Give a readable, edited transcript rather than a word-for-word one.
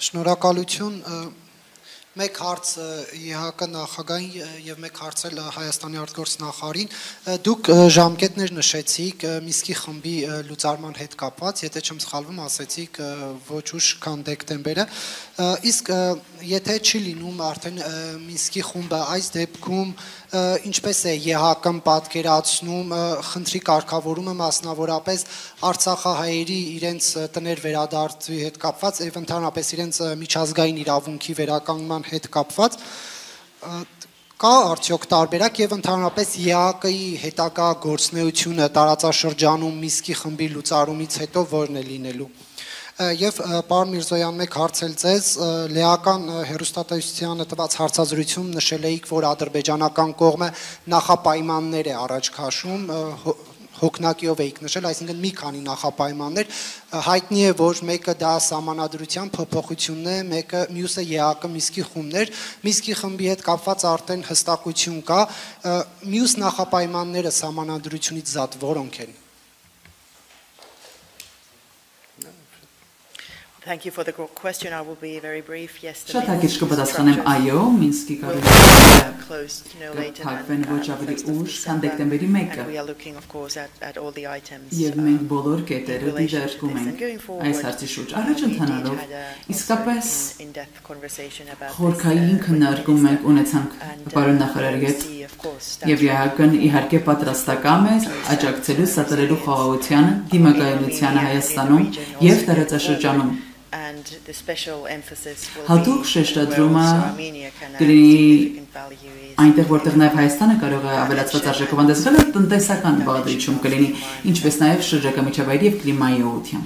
Շնորհակալություն մեկ հարց ԵՀԿ նախագահին եւ մեկ հարց էլ Հայաստանի արտգործնախարարին դուք ժամկետներ նշեցիք Միսկի խմբի լուծարման հետ կապված, եթե չեմ սխալվում, ասեցիք ոչ ուշ քան դեկտեմբերը, իսկ եթե չի լինում արդեն Միսկի խումբը այս դեպքում ինչպես է ԵՀԿ-ն պատկերացնում խնդրի կարգավորումը մասնավորապես Արցախահայերի իրենց տներ վերադարձի հետ կապված եւ ընդհանրապես իրենց միջազգային իրավունքի վերականգնման հետ կապված կա արդյոք տարբերակ եւ ընդհանրապես ԵԱԿ-ի հետագա գործունեությունը տարածաշրջանում Միսկի խմբի լուծարումից հետո որն է լինելու Եվ պարոն Միրզոյան մեկ հարցել ձեզ լեական հերոստատեսությանը տված հարցազրույցում նշել էիք, որ ադրբեջանական կողմը նախապայմաններ է առաջ քաշում հոգնակիով էիք նշել, այսինքն մի քանի նախապայմաններ հայտնի է, որ մեկը դա սահմանադրության փոփոխությունն է, մյուսը ԵԱԿ Միսկի խումբն էր, Միսկի խմբի հետ կապված արդեն հստակություն կա, մյուս նախապայմանները սահմանադրությունից զատ որոնք են Thank you for the question. I will be very brief. Yesterday, Շատ հակիրճ կպատասխանեմ այո, Մինսկի կարգավորումները ոչ ավելի ուշ, քան դեկտեմբերի 1-ը։ Եվ մենք բոլոր կետերը դիտարկում ենք այս հարցի շուրջ։ Առաջ ընթանալով, իսկապես խորքային քննարկում ենք ունեցանք պարոն նախարարի հետ, եւ ԵՀԿ-ն իհարկե պատրաստական է աջակցելու սատարելու խաղաղությանը, դիմակայունությանը Հայաստանում եւ տարածաշրջանում։ Հատուկ շեշտադրումը կլինի այնտեղ, որտեղ նաև Հայաստանը կարող է ավելացված արժեքով հանդեսվել տնտեսական բաղադրիչում կլինի, ինչպես նաև շրջակա միջավայրի եւ կլիմայի ուղղությամբ։